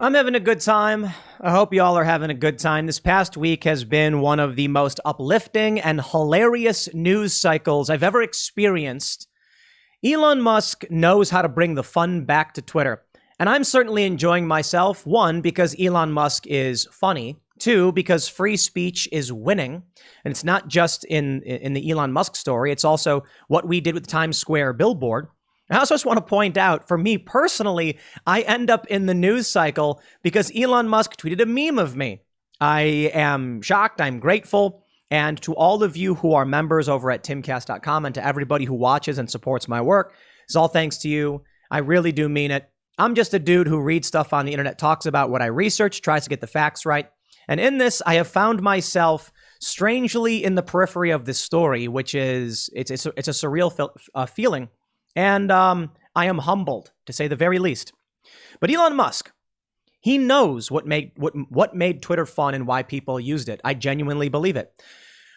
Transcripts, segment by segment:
I'm having a good time. I hope y'all are having a good time. This past week has been one of the most uplifting and hilarious news cycles I've ever experienced. Elon Musk knows how to bring the fun back to Twitter. And I'm certainly enjoying myself. One, because Elon Musk is funny. Two, because free speech is winning. And it's not just in the Elon Musk story. It's also what we did with the Times Square billboard. I also just want to point out, for me personally, I end up in the news cycle because Elon Musk tweeted a meme of me. I am shocked. I'm grateful. And to all of you who are members over at timcast.com and to everybody who watches and supports my work, it's all thanks to you. I really do mean it. I'm just a dude who reads stuff on the internet, talks about what I research, tries to get the facts right. And in this, I have found myself strangely in the periphery of this story, which is, it's a surreal feeling. And I am humbled, to say the very least. But Elon Musk, he knows what made Twitter fun and why people used it. I genuinely believe it.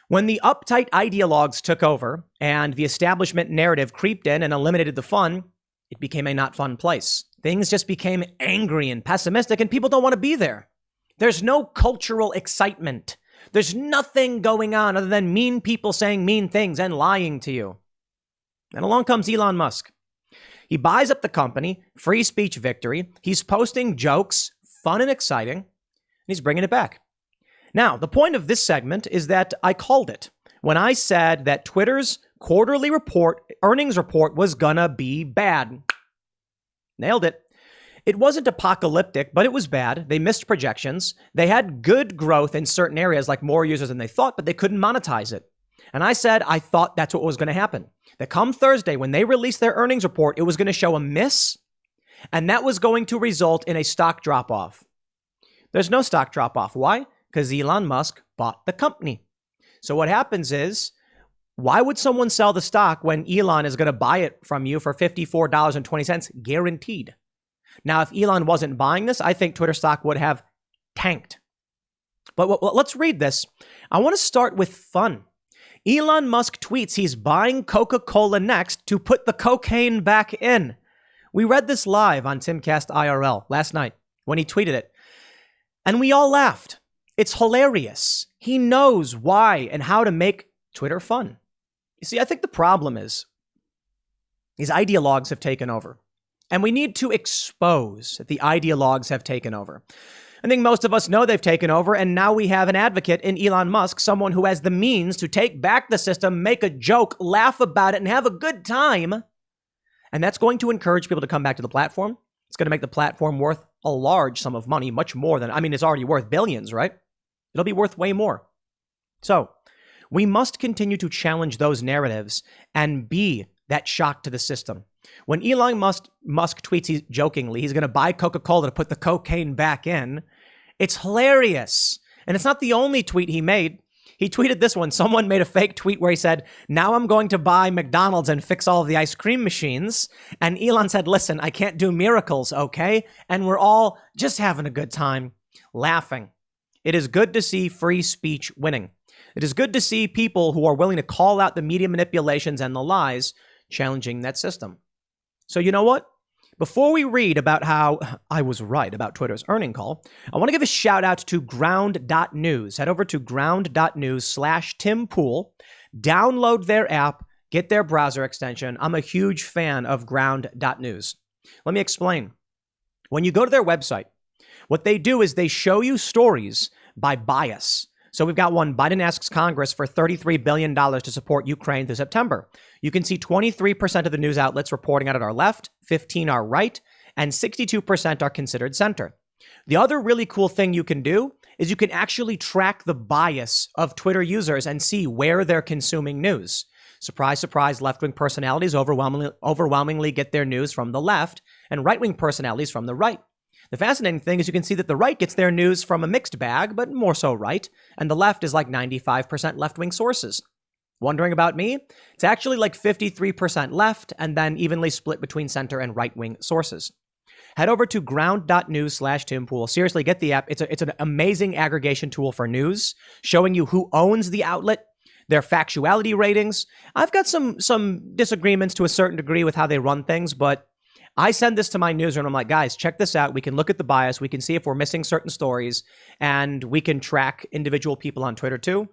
When the uptight ideologues took over and the establishment narrative creeped in and eliminated the fun, it became a not fun place. Things just became angry and pessimistic, and people don't want to be there. There's no cultural excitement. There's nothing going on other than mean people saying mean things and lying to you. And along comes Elon Musk. He buys up the company, free speech victory. He's posting jokes, fun and exciting, and he's bringing it back. Now, the point of this segment is that I called it when I said that Twitter's quarterly earnings report was gonna be bad. Nailed it. It wasn't apocalyptic, but it was bad. They missed projections. They had good growth in certain areas, like more users than they thought, but they couldn't monetize it. And I said I thought that's what was going to happen. That come Thursday, when they released their earnings report, it was going to show a miss, and that was going to result in a stock drop-off. There's no stock drop-off. Why? Because Elon Musk bought the company. So what happens is, why would someone sell the stock when Elon is going to buy it from you for $54.20 guaranteed? Now, if Elon wasn't buying this, I think Twitter stock would have tanked. But let's read this. I want to start with fun. Elon Musk tweets he's buying Coca-Cola next to put the cocaine back in. We read this live on Timcast IRL last night when he tweeted it. And we all laughed. It's hilarious. He knows why and how to make Twitter fun. You see, I think the problem is these ideologues have taken over. And we need to expose that the ideologues have taken over. I think most of us know they've taken over, and now we have an advocate in Elon Musk, someone who has the means to take back the system, make a joke, laugh about it, and have a good time. And that's going to encourage people to come back to the platform. It's going to make the platform worth a large sum of money, much more than, it's already worth billions, right? It'll be worth way more. So we must continue to challenge those narratives and be that shock to the system. When Elon Musk tweets jokingly, he's going to buy Coca-Cola to put the cocaine back in. It's hilarious. And it's not the only tweet he made. He tweeted this one. Someone made a fake tweet where he said, now I'm going to buy McDonald's and fix all of the ice cream machines. And Elon said, listen, I can't do miracles, okay? And we're all just having a good time, laughing. It is good to see free speech winning. It is good to see people who are willing to call out the media manipulations and the lies, challenging that system. So you know what? Before we read about how I was right about Twitter's earning call, I want to give a shout out to ground.news. Head over to ground.news/TimPool, download their app, get their browser extension. I'm a huge fan of ground.news. Let me explain. When you go to their website, what they do is they show you stories by bias. So we've got one, Biden asks Congress for $33 billion to support Ukraine through September. You can see 23% of the news outlets reporting out at our left, 15 are right, and 62% are considered center. The other really cool thing you can do is you can actually track the bias of Twitter users and see where they're consuming news. Surprise, surprise, left-wing personalities overwhelmingly get their news from the left, and right-wing personalities from the right. The fascinating thing is you can see that the right gets their news from a mixed bag, but more so right, and the left is like 95% left-wing sources. Wondering about me? It's actually like 53% left, and then evenly split between center and right-wing sources. Head over to ground.news/TimPool. Seriously, get the app. It's an amazing aggregation tool for news, showing you who owns the outlet, their factuality ratings. I've got some disagreements to a certain degree with how they run things, but I send this to my newsroom. I'm like, guys, check this out. We can look at the bias. We can see if we're missing certain stories, and we can track individual people on Twitter too.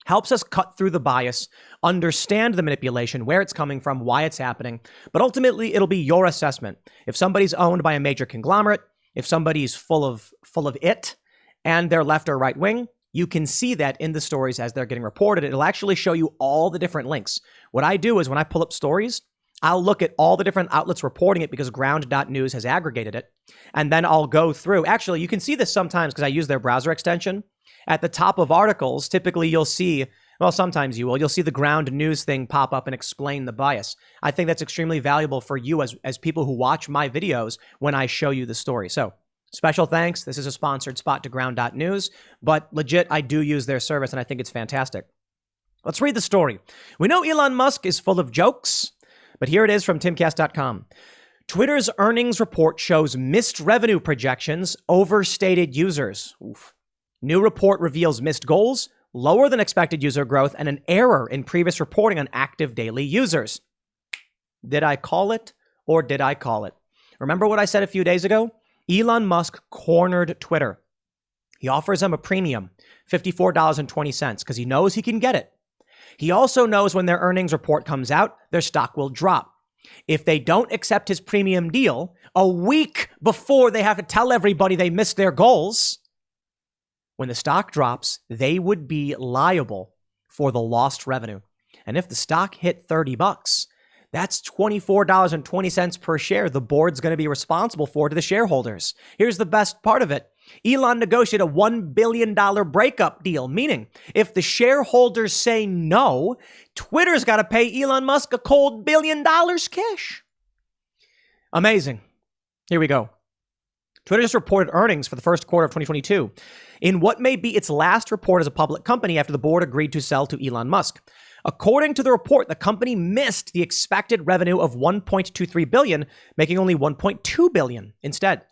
Helps us cut through the bias, understand the manipulation, where it's coming from, why it's happening. But ultimately, it'll be your assessment. If somebody's owned by a major conglomerate, if somebody's full of it, and they're left or right wing, you can see that in the stories as they're getting reported. It'll actually show you all the different links. What I do is when I pull up stories, I'll look at all the different outlets reporting it because ground.news has aggregated it. And then I'll go through. Actually, you can see this sometimes because I use their browser extension. At the top of articles, typically you'll see, well, sometimes you'll see the ground news thing pop up and explain the bias. I think that's extremely valuable for you as people who watch my videos when I show you the story. So special thanks. This is a sponsored spot to ground.news, but legit, I do use their service and I think it's fantastic. Let's read the story. We know Elon Musk is full of jokes, but here it is from timcast.com. Twitter's earnings report shows missed revenue projections, overstated users. Oof. New report reveals missed goals, lower than expected user growth, and an error in previous reporting on active daily users. Did I call it or did I call it? Remember what I said a few days ago? Elon Musk cornered Twitter. He offers them a premium, $54.20, because he knows he can get it. He also knows when their earnings report comes out, their stock will drop. If they don't accept his premium deal, a week before they have to tell everybody they missed their goals, when the stock drops, they would be liable for the lost revenue. And if the stock hit $30, that's $24.20 per share the board's going to be responsible for to the shareholders. Here's the best part of it. Elon negotiated a $1 billion breakup deal, meaning if the shareholders say no, Twitter's got to pay Elon Musk a cold $1 billion cash. Amazing. Here we go. Twitter just reported earnings for the first quarter of 2022 in what may be its last report as a public company after the board agreed to sell to Elon Musk. According to the report, the company missed the expected revenue of $1.23 billion, making only $1.2 billion instead.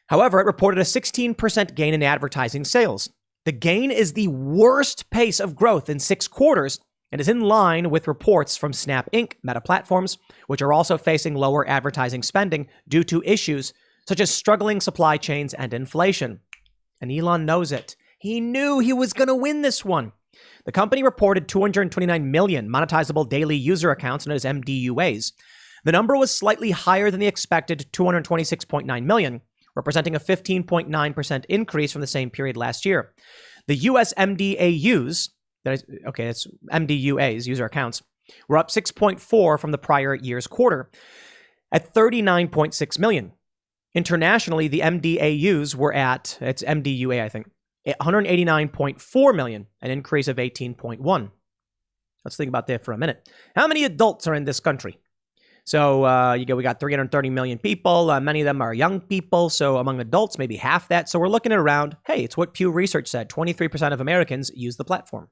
However, it reported a 16% gain in advertising sales. The gain is the worst pace of growth in 6 quarters and is in line with reports from Snap Inc., Meta Platforms, which are also facing lower advertising spending due to issues such as struggling supply chains and inflation. And Elon knows it. He knew he was going to win this one. The company reported 229 million monetizable daily user accounts known as MDUAs. The number was slightly higher than the expected 226.9 million, representing a 15.9% increase from the same period last year. The US MDAUs, that's MDUAs, user accounts, were up 6.4 from the prior year's quarter at 39.6 million. Internationally, the MDAUs were at, it's MDUA, I think, 189.4 million, an increase of 18.1. Let's think about that for a minute. How many adults are in this country? So we got 330 million people. Many of them are young people. So among adults, maybe half that. So we're looking at around, hey, it's what Pew Research said. 23% of Americans use the platform.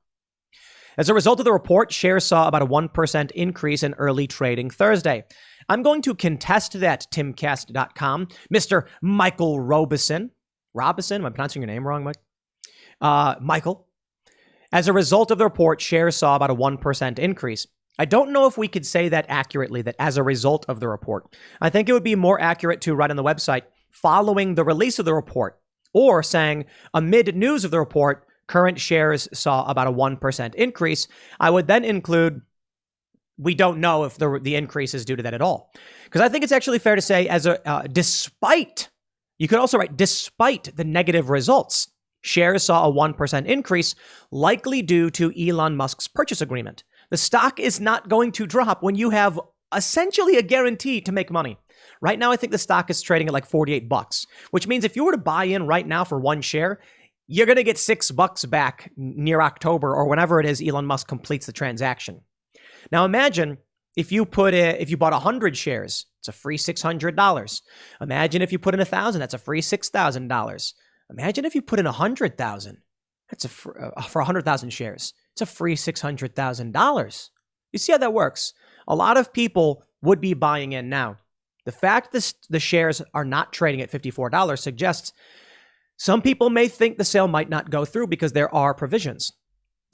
As a result of the report, shares saw about a 1% increase in early trading Thursday. I'm going to contest that, timcast.com. Mr. Michael Robison. Robison? Am I pronouncing your name wrong, Mike? Michael. As a result of the report, shares saw about a 1% increase. I don't know if we could say that accurately, that as a result of the report. I think it would be more accurate to write on the website following the release of the report, or saying amid news of the report, current shares saw about a 1% increase. I would then include, we don't know if the increase is due to that at all. Because I think it's actually fair to say, despite the negative results, shares saw a 1% increase, likely due to Elon Musk's purchase agreement. The stock is not going to drop when you have essentially a guarantee to make money. Right now, I think the stock is trading at like $48, which means if you were to buy in right now for one share, you're going to get $6 back near October or whenever it is Elon Musk completes the transaction. Now imagine if you bought 100 shares, it's a free $600. Imagine if you put in 1,000, that's a free $6,000. Imagine if you put in 100,000, that's for 100,000 shares, it's a free $600,000. You see how that works? A lot of people would be buying in now. The fact the shares are not trading at $54 suggests some people may think the sale might not go through because there are provisions.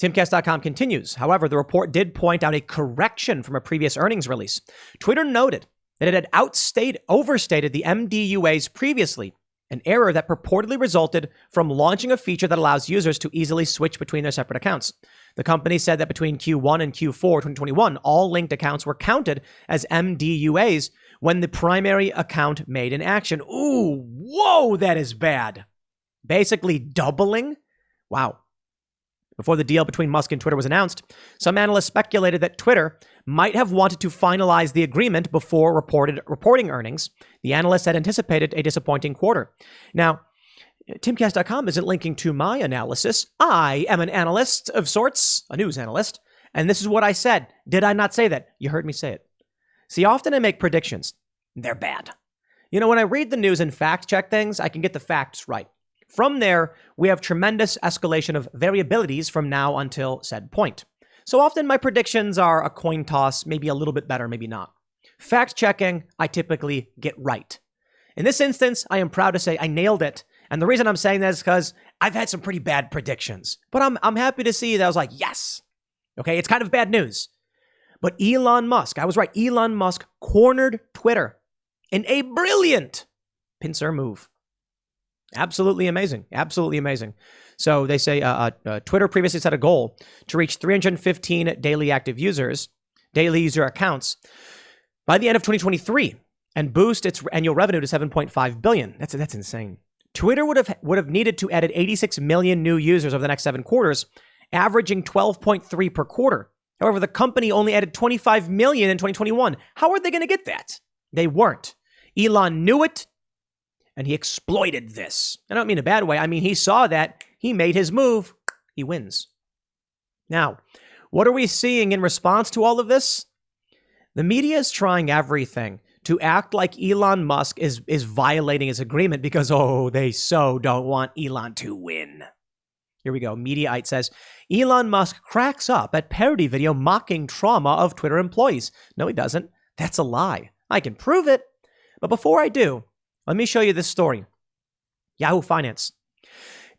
Timcast.com continues. However, the report did point out a correction from a previous earnings release. Twitter noted that it had overstated the MDUAs previously, an error that purportedly resulted from launching a feature that allows users to easily switch between their separate accounts. The company said that between Q1 and Q4 2021, all linked accounts were counted as MDUAs when the primary account made an action. Ooh, whoa, that is bad. Basically doubling? Wow. Before the deal between Musk and Twitter was announced, some analysts speculated that Twitter might have wanted to finalize the agreement before reporting earnings. The analysts had anticipated a disappointing quarter. Now, Timcast.com isn't linking to my analysis. I am an analyst of sorts, a news analyst, and this is what I said. Did I not say that? You heard me say it. See, often I make predictions. They're bad. When I read the news and fact check things, I can get the facts right. From there, we have tremendous escalation of variabilities from now until said point. So often my predictions are a coin toss, maybe a little bit better, maybe not. Fact checking, I typically get right. In this instance, I am proud to say I nailed it. And the reason I'm saying that is because I've had some pretty bad predictions. But I'm happy to see that I was like, yes. Okay, it's kind of bad news. But Elon Musk, I was right. Elon Musk cornered Twitter in a brilliant pincer move. Absolutely amazing. Absolutely amazing. So they say Twitter previously set a goal to reach 315 daily active users, daily user accounts by the end of 2023 and boost its annual revenue to 7.5 billion. That's insane. Twitter would have needed to add 86 million new users over the next 7 quarters, averaging 12.3 per quarter. However, the company only added 25 million in 2021. How are they going to get that? They weren't. Elon knew it, and he exploited this. I don't mean a bad way. I mean, he saw that. He made his move. He wins. Now, what are we seeing in response to all of this? The media is trying everything to act like Elon Musk is violating his agreement because, they so don't want Elon to win. Here we go. Mediaite says, Elon Musk cracks up at parody video mocking trauma of Twitter employees. No, he doesn't. That's a lie. I can prove it. But before I do, let me show you this story. Yahoo Finance.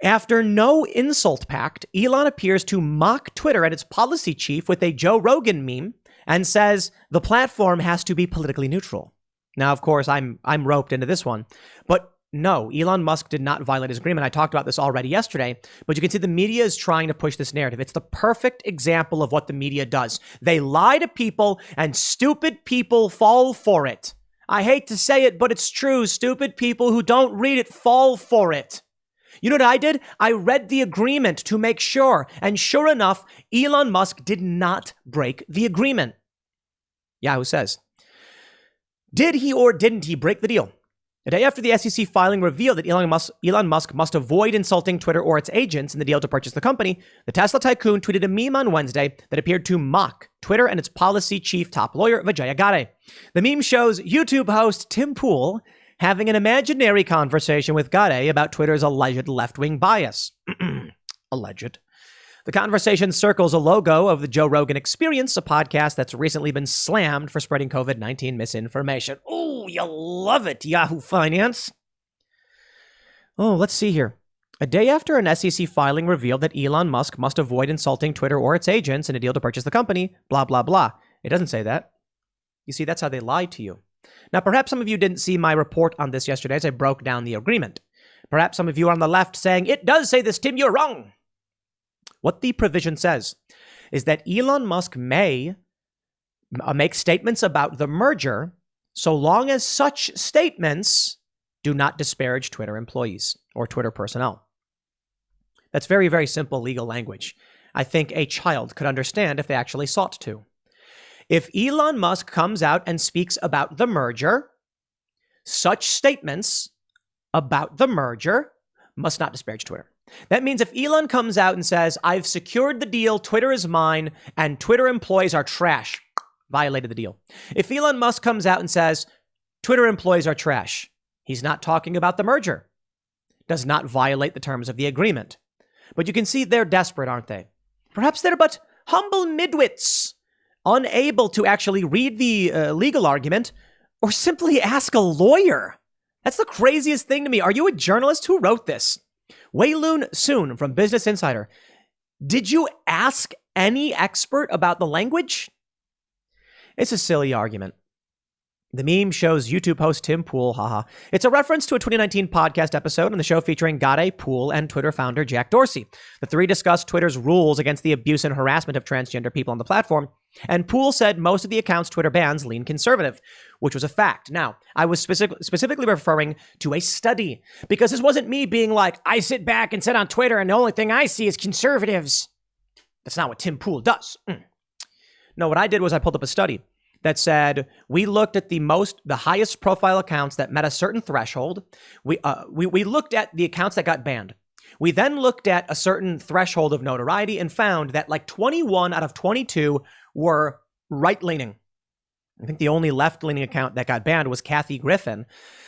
After no insult pact, Elon appears to mock Twitter and its policy chief with a Joe Rogan meme and says the platform has to be politically neutral. Now, of course, I'm roped into this one. But no, Elon Musk did not violate his agreement. I talked about this already yesterday, but you can see the media is trying to push this narrative. It's the perfect example of what the media does. They lie to people and stupid people fall for it. I hate to say it, but it's true. Stupid people who don't read it fall for it. You know what I did? I read the agreement to make sure. And sure enough, Elon Musk did not break the agreement. Yahoo says, did he or didn't he break the deal? The day after the SEC filing revealed that Elon Musk must avoid insulting Twitter or its agents in the deal to purchase the company, the Tesla tycoon tweeted a meme on Wednesday that appeared to mock Twitter and its policy chief top lawyer, Vijaya Gadde. The meme shows YouTube host Tim Pool having an imaginary conversation with Gadde about Twitter's alleged left-wing bias. Alleged. The conversation circles a logo of the Joe Rogan Experience, a podcast that's recently been slammed for spreading COVID-19 misinformation. Oh, you love it, Yahoo Finance. Oh, let's see here. A day after an SEC filing revealed that Elon Musk must avoid insulting Twitter or its agents in a deal to purchase the company, blah, blah, blah. It doesn't say that. You see, that's how they lie to you. Now, perhaps some of you didn't see my report on this yesterday as I broke down the agreement. Perhaps some of you are on the left saying, it does say this, Tim, you're wrong. What the provision says is that Elon Musk may make statements about the merger so long as such statements do not disparage Twitter employees or Twitter personnel. That's very, very simple legal language. I think a child could understand if they actually sought to. If Elon Musk comes out and speaks about the merger, such statements about the merger must not disparage Twitter. That means if Elon comes out and says, I've secured the deal, Twitter is mine, and Twitter employees are trash, violated the deal. If Elon Musk comes out and says, Twitter employees are trash, he's not talking about the merger, does not violate the terms of the agreement. But you can see they're desperate, aren't they? Perhaps they're but humble midwits, unable to actually read the legal argument or simply ask a lawyer. That's the craziest thing to me. Are you a journalist? Who wrote this? Wei-Loon Soon from Business Insider. Did you ask any expert about the language? It's a silly argument. The meme shows YouTube host Tim Pool, haha. It's a reference to a 2019 podcast episode on the show featuring Gade, Pool, and Twitter founder Jack Dorsey. The three discussed Twitter's rules against the abuse and harassment of transgender people on the platform, and Pool said most of the accounts Twitter bans lean conservative, which was a fact. Now, I was specifically referring to a study, because this wasn't me being like, I sit back and sit on Twitter and the only thing I see is conservatives. That's not what Tim Pool does. No, what I did was I pulled up a study that said we looked at the highest profile accounts that met a certain threshold. We looked at the accounts that got banned. We then looked at a certain threshold of notoriety and found that like 21 out of 22 were right-leaning. I think the only left-leaning account that got banned was Kathy Griffin,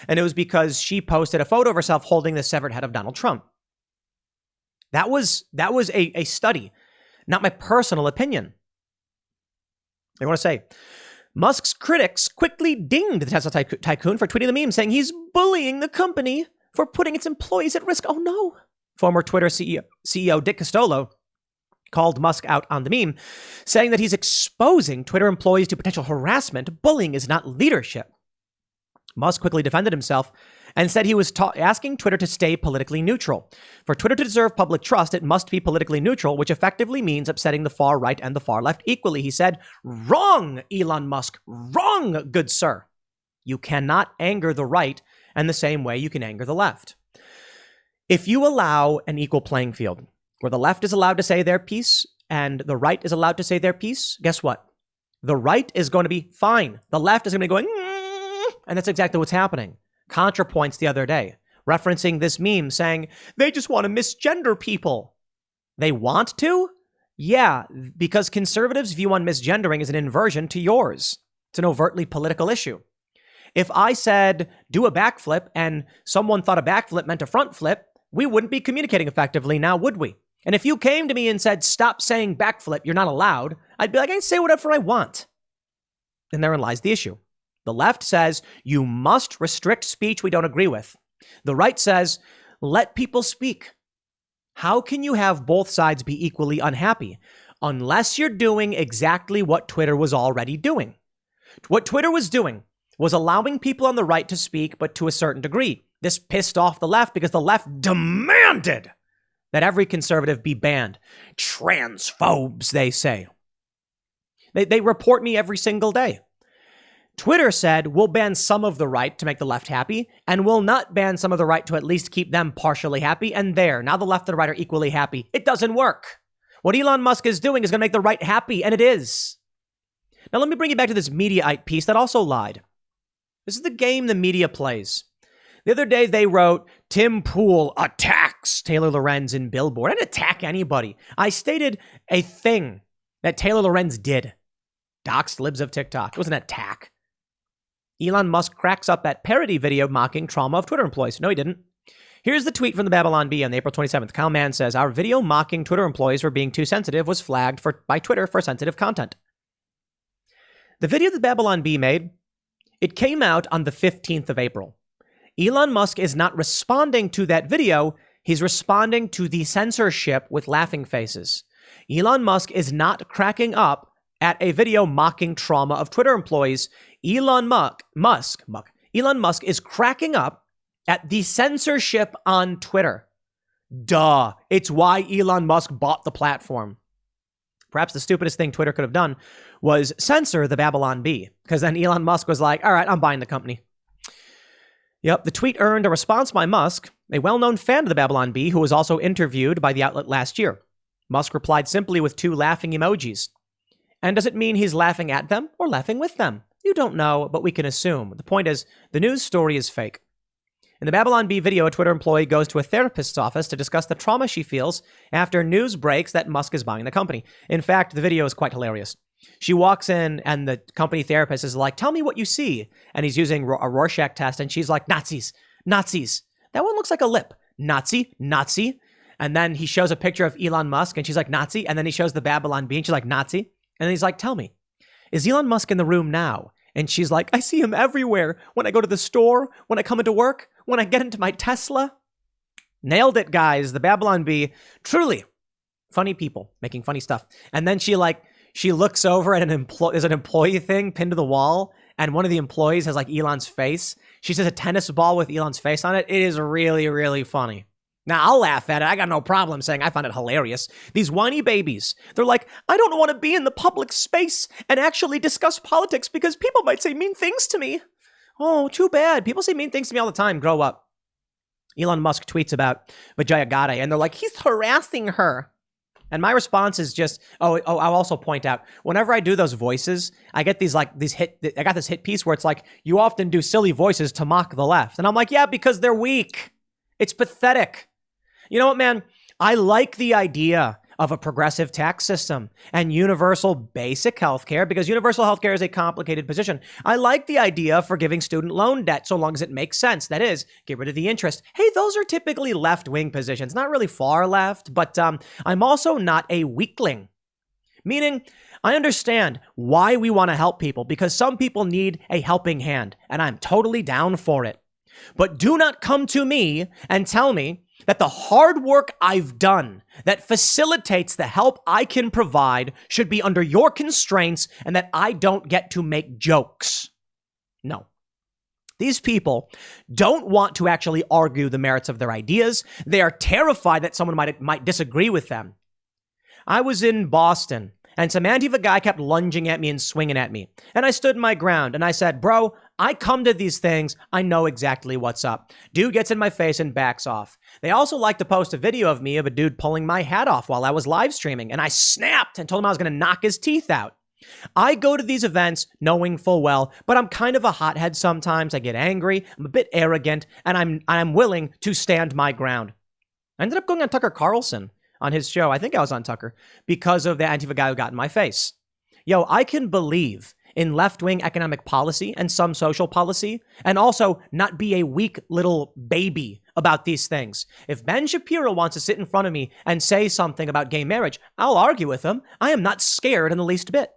and it was because she posted a photo of herself holding the severed head of Donald Trump. That was a study, not my personal opinion. I want to say, Musk's critics quickly dinged the Tesla tycoon for tweeting the meme, saying he's bullying the company for putting its employees at risk. Oh no. Former Twitter CEO Dick Costolo called Musk out on the meme, saying that he's exposing Twitter employees to potential harassment. Bullying is not leadership. Musk quickly defended himself and said he was asking Twitter to stay politically neutral. For Twitter to deserve public trust, it must be politically neutral, which effectively means upsetting the far right and the far left equally. He said, "Wrong, Elon Musk. Wrong, good sir. You cannot anger the right in the same way you can anger the left. If you allow an equal playing field where the left is allowed to say their piece and the right is allowed to say their piece, guess what? The right is going to be fine. The left is going to be going, and that's exactly what's happening. ContraPoints the other day, referencing this meme saying, they just want to misgender people. They want to? Yeah, because conservatives' view on misgendering is an inversion to yours. It's an overtly political issue. If I said, do a backflip, and someone thought a backflip meant a front flip, we wouldn't be communicating effectively now, would we? And if you came to me and said, stop saying backflip, you're not allowed, I'd be like, I can say whatever I want. And therein lies the issue. The left says you must restrict speech we don't agree with. The right says, let people speak. How can you have both sides be equally unhappy? Unless you're doing exactly what Twitter was already doing. What Twitter was doing was allowing people on the right to speak, but to a certain degree. This pissed off the left because the left demanded that every conservative be banned. Transphobes, they say. They report me every single day. Twitter said, we'll ban some of the right to make the left happy, and we'll not ban some of the right to at least keep them partially happy, and there, now the left and the right are equally happy. It doesn't work. What Elon Musk is doing is going to make the right happy, and it is. Now let me bring you back to this Mediaite piece that also lied. This is the game the media plays. The other day they wrote, Tim Pool attacks Taylor Lorenz in Billboard. I didn't attack anybody. I stated a thing that Taylor Lorenz did. Doxed libs of TikTok. It was an attack. Elon Musk cracks up at parody video mocking trauma of Twitter employees. No, he didn't. Here's the tweet from the Babylon Bee on April 27th. Kyle Mann says, our video mocking Twitter employees for being too sensitive was flagged by Twitter for sensitive content. The video that Babylon Bee made, it came out on the 15th of April. Elon Musk is not responding to that video. He's responding to the censorship with laughing faces. Elon Musk is not cracking up at a video mocking trauma of Twitter employees. Elon Musk is cracking up at the censorship on Twitter. Duh. It's why Elon Musk bought the platform. Perhaps the stupidest thing Twitter could have done was censor the Babylon Bee, because then Elon Musk was like, all right, I'm buying the company. Yep, the tweet earned a response by Musk, a well-known fan of the Babylon Bee who was also interviewed by the outlet last year. Musk replied simply with 2 laughing emojis. And does it mean he's laughing at them or laughing with them? You don't know, but we can assume. The point is, the news story is fake. In the Babylon Bee video, a Twitter employee goes to a therapist's office to discuss the trauma she feels after news breaks that Musk is buying the company. In fact, the video is quite hilarious. She walks in and the company therapist is like, tell me what you see. And he's using a Rorschach test and she's like, Nazis, Nazis. That one looks like a lip. Nazi, Nazi. And then he shows a picture of Elon Musk and she's like, Nazi. And then he shows the Babylon Bee and she's like, Nazi. And then he's like, tell me, is Elon Musk in the room now? And she's like, I see him everywhere. When I go to the store, when I come into work, when I get into my Tesla. Nailed it, guys. The Babylon Bee, truly funny people making funny stuff. And then she looks over at there's an employee thing pinned to the wall. and one of the employees has like Elon's face. She says a tennis ball with Elon's face on it. It is really, really funny. Now, I'll laugh at it. I got no problem saying I find it hilarious. These whiny babies, they're like, I don't want to be in the public space and actually discuss politics because people might say mean things to me. Oh, too bad. People say mean things to me all the time. Grow up. Elon Musk tweets about Vijaya Gadde, and they're like, he's harassing her. And my response is just, I'll also point out, whenever I do those voices, I get I got this hit piece where it's like, you often do silly voices to mock the left. And I'm like, yeah, because they're weak. It's pathetic. You know what, man? I like the idea of a progressive tax system and universal basic health care, because universal health care is a complicated position. I like the idea of forgiving student loan debt so long as it makes sense. That is, get rid of the interest. Hey, those are typically left-wing positions, not really far left, but I'm also not a weakling. Meaning, I understand why we want to help people, because some people need a helping hand, and I'm totally down for it. But do not come to me and tell me that the hard work I've done that facilitates the help I can provide should be under your constraints and that I don't get to make jokes. No. These people don't want to actually argue the merits of their ideas. They are terrified that someone might disagree with them. I was in Boston, and some Antifa guy kept lunging at me and swinging at me. And I stood my ground, and I said, bro, I come to these things. I know exactly what's up. Dude gets in my face and backs off. They also like to post a video of me of a dude pulling my hat off while I was live streaming, and I snapped and told him I was going to knock his teeth out. I go to these events knowing full well, but I'm kind of a hothead sometimes. I get angry, I'm a bit arrogant, and I'm willing to stand my ground. I ended up going on Tucker Carlson on his show. I think I was on Tucker because of the Antifa guy who got in my face. Yo, I can believe in left-wing economic policy and some social policy, and also not be a weak little baby about these things. If Ben Shapiro wants to sit in front of me and say something about gay marriage, I'll argue with him. I am not scared in the least bit.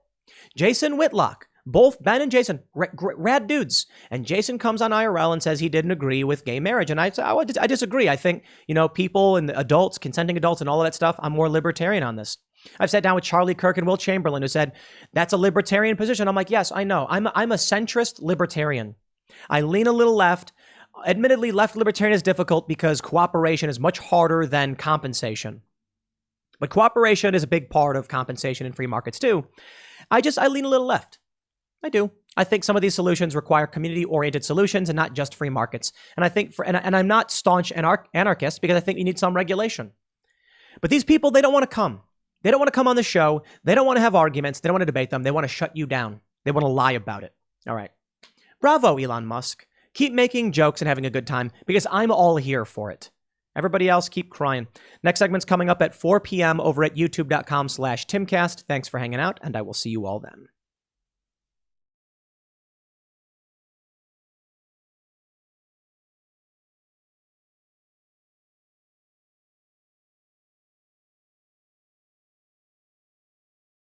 Jason Whitlock, both Ben and Jason, rad dudes. And Jason comes on IRL and says he didn't agree with gay marriage. And I disagree. I think, people and adults, consenting adults and all of that stuff, I'm more libertarian on this. I've sat down with Charlie Kirk and Will Chamberlain, who said, that's a libertarian position. I'm like, yes, I know. I'm a centrist libertarian. I lean a little left. Admittedly, left libertarian is difficult because cooperation is much harder than compensation. But cooperation is a big part of compensation in free markets too. I lean a little left. I do. I think some of these solutions require community-oriented solutions and not just free markets. And I think and I'm not staunch anarchist because I think you need some regulation. But these people, they don't want to come. They don't want to come on the show. They don't want to have arguments. They don't want to debate them. They want to shut you down. They want to lie about it. All right. Bravo, Elon Musk. Keep making jokes and having a good time because I'm all here for it. Everybody else, keep crying. Next segment's coming up at 4 p.m. over at youtube.com/Timcast. Thanks for hanging out, and I will see you all then.